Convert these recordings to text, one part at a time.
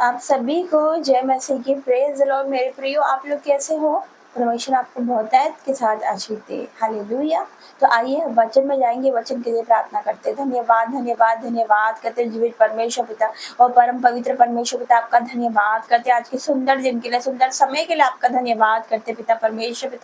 आप सभी को जय मसीह की प्रेज द लॉर्ड। मेरे प्रियो, आप लोग कैसे हो? परमेश्वर आपको बहुतायत के साथ आशीष दे। हालेलुया। तो आइए वचन में जाएंगे, वचन के लिए प्रार्थना करते। धन्यवाद धन्यवाद धन्यवाद करते जीवित परमेश्वर पिता और परम पवित्र परमेश्वर पिता, आपका धन्यवाद करते आज के सुंदर दिन के लिए, सुंदर समय के लिए आपका धन्यवाद करते पिता परमेश्वर।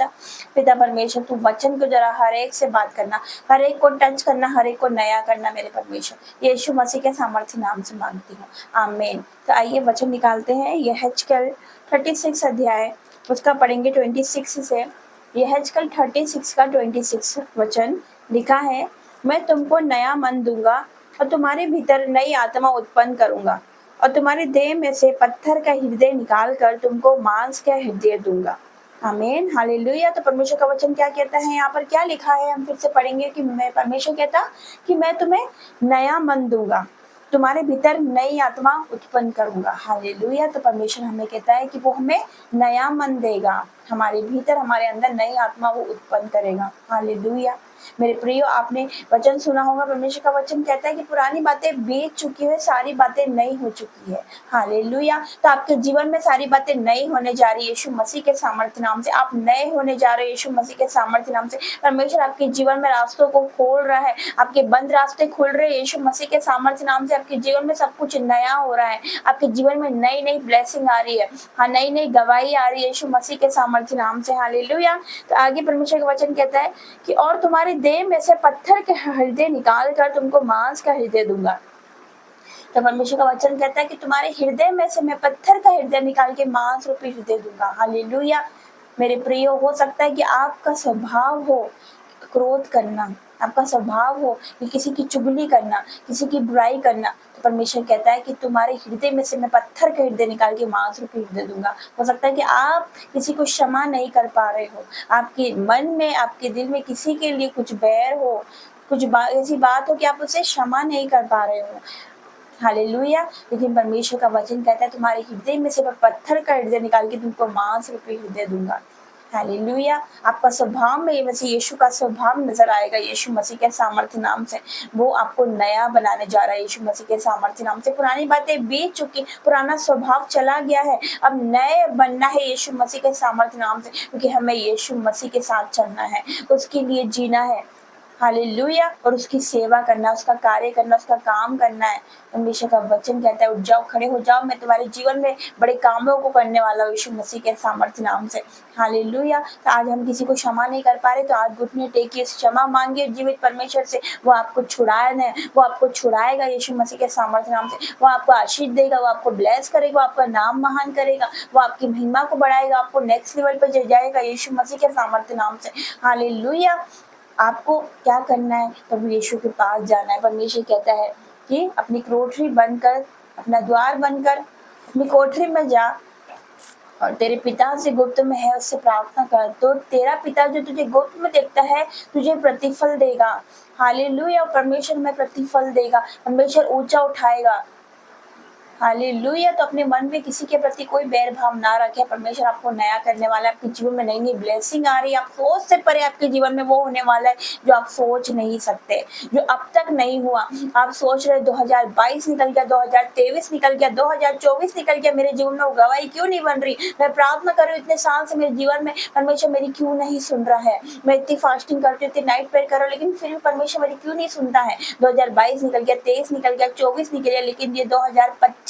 पिता परमेश्वर, तू वचन को जरा हर एक से बात करना, हर एक को टच करना, हर एक को नया करना मेरे परमेश्वर। यीशु मसीह के सामर्थ्य नाम से मांगती हूँ, आमीन। तो आइए वचन निकालते हैं। यहेजकेल 36 अध्याय, उसका पढ़ेंगे 26 से। यहेजकेल 36 का 26 वचन लिखा है, मैं तुमको नया मन दूंगा और तुम्हारे भीतर नई आत्मा उत्पन्न करूंगा और तुम्हारे देह में से पत्थर का हृदय निकाल कर तुमको मांस का हृदय दूंगा। आमीन, हालेलुया। तो परमेश्वर का वचन क्या कहता है, यहाँ पर क्या लिखा है, हम फिर से पढ़ेंगे कि मैं परमेश्वर कहता कि मैं तुम्हें नया मन दूंगा, तुम्हारे भीतर नई आत्मा उत्पन्न करूंगा। हालेलुया। तो परमेश्वर हमें कहता है कि वो हमें नया मन देगा, हमारे भीतर, हमारे अंदर नई आत्मा वो उत्पन्न करेगा। हालेलुया। मेरे प्रियो, आपने वचन सुना होगा, परमेश्वर का वचन कहता है कि पुरानी बातें बीत चुकी है, सारी बातें नई हो चुकी है। हालेलुया। तो आपके जीवन में सारी बातें नई होने जा रही है यीशु मसीह के सामर्थ्य नाम से। आप नए होने जा रहे हैं यीशु मसीह के सामर्थ्य नाम से। परमेश्वर आपके जीवन में रास्तों को खोल रहा है, आपके बंद रास्ते खुल रहे हैं यीशु मसीह के सामर्थ्य नाम से। आपके जीवन में सब कुछ नया हो रहा है, आपके जीवन में नई नई ब्लेसिंग आ रही है, हाँ, नई नई गवाही आ रही है यीशु मसीह के सामर्थ्य नाम से। हालेलुया। तो आगे परमेश्वर का वचन कहता है कि और तुम्हारे देह में से पत्थर के हृदय निकाल कर तुमको मांस का हृदय दूंगा। तो परमेश्वर का वचन कहता है कि तुम्हारे हृदय में से मैं पत्थर का हृदय निकाल के मांस रूपी हृदय दूंगा। हालेलुया। मेरे प्रियो, हो सकता है कि आपका स्वभाव हो क्रोध करना, आपका स्वभाव हो कि किसी की चुगली करना, किसी की बुराई करना। तो परमेश्वर कहता है कि तुम्हारे हृदय में से मैं पत्थर का हृदय निकाल के मांस रूपी हृदय दूंगा। हो सकता है कि आप किसी को क्षमा नहीं कर पा रहे हो, आपके मन में, आपके दिल में किसी के लिए कुछ बैर हो, कुछ ऐसी बात हो कि आप उसे क्षमा नहीं कर पा रहे हो। हालेलुया। लेकिन परमेश्वर का वचन कहता है तुम्हारे हृदय में से मैं पत्थर का हृदय निकाल के तुमको मांस रूपी हृदय दूंगा। हालेलुया। आपका स्वभाव में मसीह यीशु का स्वभाव नजर आएगा यीशु मसीह के सामर्थ्य नाम से। वो आपको नया बनाने जा रहा है यीशु मसीह के सामर्थ्य नाम से। पुरानी बातें बीत चुकी, पुराना स्वभाव चला गया है, अब नए बनना है यीशु मसीह के सामर्थ्य नाम से, क्योंकि हमें यीशु मसीह के साथ चलना है, उसके लिए जीना है। हालेलुया। और उसकी सेवा करना, उसका कार्य करना, उसका काम करना है। परमेश्वर का वचन कहता है उठ जाओ, खड़े हो जाओ, मैं तुम्हारे जीवन में बड़े कामों को करने वाला हूँ यीशु मसीह के सामर्थ्य नाम से। हालेलुया। तो आज हम किसी को क्षमा नहीं कर पा रहे, तो आज घुटने टेकिए, क्षमा मांगिए जीवित परमेश्वर से। वो आपको छुड़ाना, वो आपको छुड़ाएगा यीशु मसीह के सामर्थ्य नाम से। वो आपको आशीष देगा, वो आपको ब्लेस करेगा, वो आपका नाम महान करेगा, वो आपकी महिमा को बढ़ाएगा, आपको नेक्स्ट लेवल पर ले जाएगा यीशु मसीह के सामर्थ्य नाम से। हालेलुया। आपको क्या करना है, प्रभु यीशु के पास जाना है। परमेश्वर कहता है कि अपनी कोठरी बंद कर, अपना द्वार बंद कर, अपनी कोठरी में जा और तेरे पिता से गुप्त में है उससे प्रार्थना कर, तो तेरा पिता जो तुझे गुप्त में देखता है तुझे प्रतिफल देगा। हालेलुया। परमेश्वर में प्रतिफल देगा, परमेश्वर ऊंचा उठाएगा। हालेलुया। तो अपने मन में किसी के प्रति कोई बैर भाव ना रखे। परमेश्वर आपको नया करने वाला है, आपके जीवन में नई नई ब्लेसिंग आ रही है। आप सोच से परे आपके जीवन में वो होने वाला है जो आप सोच नहीं सकते, जो अब तक नहीं हुआ। आप सोच रहे 2022 निकल गया, 2023 निकल गया, 2024 निकल गया, मेरे जीवन में वो गवाही क्यों नहीं बन रही। मैं प्रार्थना कर रही हूँ इतने साल से मेरे जीवन में, परमेश्वर मेरी क्यों नहीं सुन रहा है। मैं इतनी फास्टिंग करती हूँ, इतनी नाइट प्रेयर कर रहा हूँ, लेकिन फिर भी परमेश्वर मेरी क्यों नहीं सुनता है। 2022 निकल गया, 23 निकल गया, 24 निकल गया, लेकिन ये 2025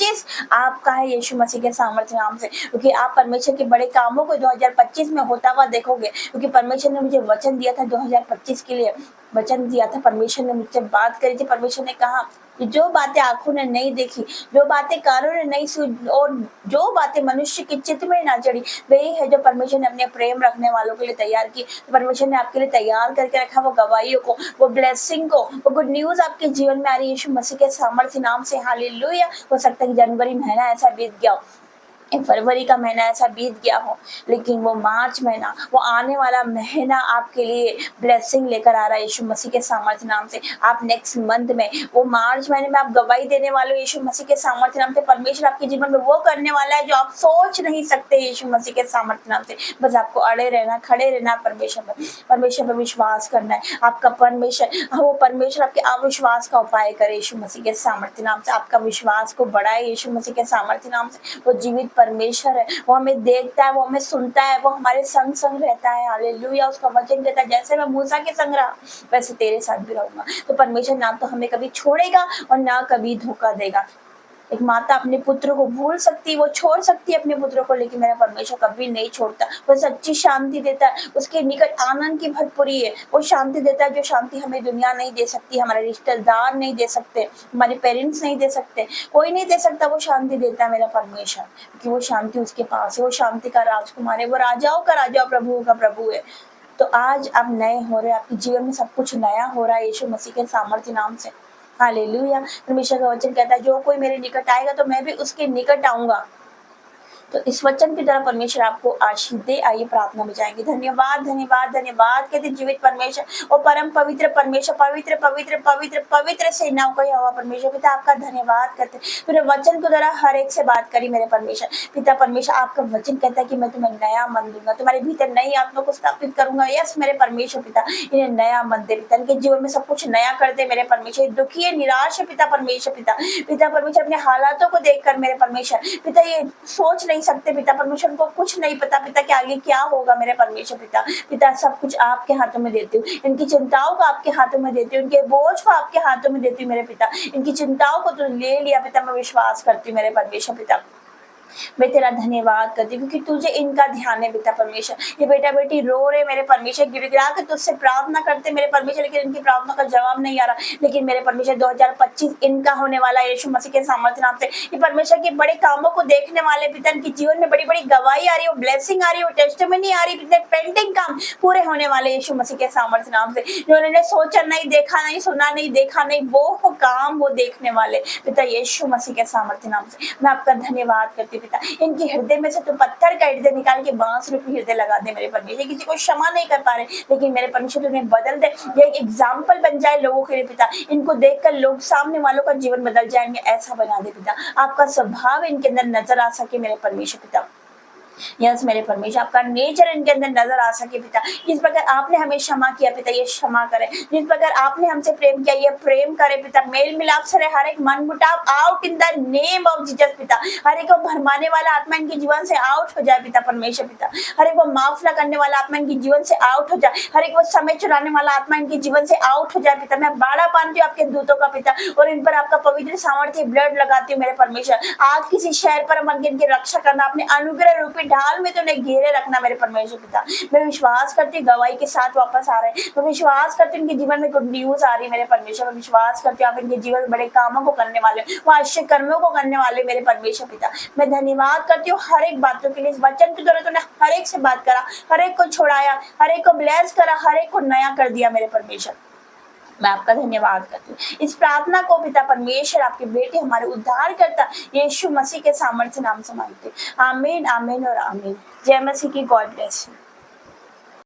आपका है यीशु मसीह के सामर्थ्य नाम से, क्योंकि आप परमेश्वर के बड़े कामों को 2025 में होता हुआ देखोगे। क्योंकि परमेश्वर ने मुझे वचन दिया था 2025 के लिए, वचन दिया था, परमेश्वर ने मुझसे बात करी थी। परमेश्वर ने कहा कि जो बातें आंखों ने नहीं देखी, जो बातें कानों ने नहीं सुनी और जो बातें मनुष्य के चित्त में ना चढ़ी, वही है जो परमेश्वर ने अपने प्रेम रखने वालों के लिए तैयार की। तो परमेश्वर ने आपके लिए तैयार करके रखा वो गवाहियों को, वो ब्लेसिंग को, वो गुड न्यूज आपके जीवन में आ रही है यीशु मसीह के सामर्थ्य नाम से। हालेलुया। हो सकता है कि जनवरी महीना ऐसा बीत गया हो, फरवरी का महीना ऐसा बीत गया हो, लेकिन वो मार्च महीना, वो आने वाला महीना आपके लिए ब्लेसिंग लेकर आ रहा है यीशु मसीह के सामर्थ्य नाम से। आप नेक्स्ट मंथ में, वो मार्च महीने में आप गवाही देने वाले हो यीशु मसीह के सामर्थ्य नाम से। परमेश्वर आपके जीवन में वो करने वाला है जो आप सोच नहीं सकते यीशु मसीह के सामर्थ्य नाम से। बस आपको अड़े रहना, खड़े रहना, परमेश्वर पर विश्वास करना है। आपका परमेश्वर आपके अविश्वास का उपाय करे यीशु मसीह के सामर्थ्य नाम से। आपका विश्वास को बढ़ाए यीशु मसीह के सामर्थ्य नाम से। वो जीवित परमेश्वर है, वो हमें देखता है, वो हमें सुनता है, वो हमारे संग संग रहता है। हालेलुया। उसका वचन कहता है जैसे मैं मूसा के संग रहा वैसे तेरे साथ भी रहूंगा। तो परमेश्वर ना तो हमें कभी छोड़ेगा और ना कभी धोखा देगा। एक माता अपने पुत्र को भूल सकती, वो छोड़ सकती है अपने पुत्र को, लेकिन मेरा परमेश्वर कभी नहीं छोड़ता। वो सच्ची शांति देता है, उसके निकट आनंद की भरपूरी है। वो शांति देता है जो शांति हमें दुनिया नहीं दे सकती, हमारे रिश्तेदार नहीं दे सकते, हमारे पेरेंट्स नहीं दे सकते, कोई नहीं दे सकता। वो शांति देता है मेरा परमेश्वर, क्योंकि वो शांति उसके पास है। वो शांति का राजकुमार है, वो राजाओं का राजा, प्रभुओं का प्रभु है। तो आज आप नए हो रहे, आपके जीवन में सब कुछ नया हो रहा है यीशु मसीह के सामर्थ्य नाम से। हालेलुया। परमेश्वर का वचन कहता है जो कोई मेरे निकट आएगा तो मैं भी उसके निकट आऊंगा। तो इस वचन की तरह परमेश्वर आपको आशीष दे। आइए प्रार्थना में जाएंगे। धन्यवाद धन्यवाद धन्यवाद कहते जीवित परमेश्वर और परम पवित्र परमेश्वर, पवित्र पवित्र पवित्र पवित्र सेनाओं का यहोवा परमेश्वर पिता, आपका धन्यवाद करते। तूने वचन को द्वारा हर एक से बात करी मेरे परमेश्वर पिता। परमेश्वर आपका वचन कहता है कि मैं तुम्हें नया मन दूंगा, तुम्हारे भीतर नई आत्मा को स्थापित करूंगा। यस मेरे परमेश्वर पिता, इन्हें नया मन दे पिता, इनके जीवन में सब कुछ नया कर दे मेरे परमेश्वर। दुखी है, निराश है पिता परमेश्वर पिता, पिता परमेश्वर अपने हालातों को देखकर मेरे परमेश्वर पिता ये सोच नहीं सकते पिता परमेश्वर को कुछ नहीं पता पिता कि आगे क्या होगा मेरे परमेश्वर पिता। पिता सब कुछ आपके हाथों में देती हूँ, इनकी चिंताओं को आपके हाथों में देती हूँ, इनके बोझ को आपके हाथों में देती हूँ मेरे पिता। इनकी चिंताओं को तो ले लिया पिता, मैं विश्वास करती हूँ मेरे परमेश्वर पिता। मैं तेरा धन्यवाद करती हूँ क्योंकि तुझे इनका ध्यान है पिता परमेश्वर। ये बेटा बेटी रो रहे मेरे परमेश्वर, गिड़गिड़ा के तुझसे प्रार्थना करते मेरे परमेश्वर, लेकिन इनकी प्रार्थना का जवाब नहीं आ रहा। लेकिन मेरे परमेश्वर 2025 इनका होने वाला है यीशु मसीह के सामर्थ्य नाम से। ये परमेश्वर के बड़े कामों को देखने वाले पिता, इनके जीवन में बड़ी बड़ी गवाही आ रही है, ब्लेसिंग आ रही है, टेस्टिमनी आ रही है पिता। पेंडिंग काम पूरे होने वाले यीशु मसीह के सामर्थ्य नाम से। जो उन्होंने सोचा नहीं, देखा नहीं, सुना नहीं, देखा नहीं, वो काम वो देखने वाले पिता यीशु मसीह के सामर्थ्य नाम से। मैं आपका धन्यवाद करती पिता। इनके हृदय में से तो पत्थर का हृदय निकाल के बांस रूपी हृदय लगा दे मेरे परमेश्वर। किसी को क्षमा नहीं कर पा रहे, लेकिन मेरे परमेश्वर तुम्हें बदल दे। ये एक एग्जाम्पल बन जाए लोगों के लिए पिता, इनको देखकर लोग सामने वालों का जीवन बदल जाएंगे, ऐसा बना दे पिता। आपका स्वभाव इनके अंदर नजर आ सके मेरे परमेश्वर पिता। यस मेरे परमेश्वर, आपका नेचर इनके अंदर नजर आ सके पिता। जिस प्रकार आपने हमें क्षमा किया पिता, ये क्षमा करे। जिस प्रकार आपने हमसे प्रेम किया, ये प्रेम करे पिता। मेल मिलाप से रहे हर एक मन मुटाव out in the name of Jesus पिता। हर एक को भरमाने वाला आत्मा इनके जीवन से आउट हो जाए पिता परमेश्वर पिता। हर एक को माफ न करने वाला आत्मा इनके जीवन से आउट हो जाए। हर एक को समय चुराने वाला आत्मा इनके जीवन से आउट हो जाए पिता। मैं बाड़ा बांधती हूँ आपके दूतों का पिता, और इन पर आपका पवित्र सामर्थ्य ब्लड लगाती हूँ मेरे परमेश्वर। आज किसी शहर पर मन के इनकी रक्षा करना, अपने अनुग्रह रूपी ढाल में तो उन्हें घेरे रखना मेरे परमेश्वर पिता। मैं विश्वास करती हूँ गवाही के साथ वापस आ रहे हैं। मैं विश्वास करती हूँ इनके जीवन में गुड न्यूज आ रही है मेरे परमेश्वर। मैं विश्वास करती हूँ आप इनके जीवन में बड़े कामों को करने वाले, वो आश्चर्य कर्मों को करने वाले मेरे परमेश्वर पिता। मैं धन्यवाद करती हूँ हर एक बातों के लिए। इस वचन की तरह तूने हर एक से बात करा, हर एक को छोड़ाया, हर एक को ब्लेस करा, हर एक को नया कर दिया मेरे परमेश्वर। मैं आपका धन्यवाद करती हूँ। इस प्रार्थना को पिता परमेश्वर आपके बेटे हमारे उद्धार करता यीशु मसीह के सामर्थ्य नाम से मांगते। आमीन आमीन और आमीन। जय मसीह की। God bless you.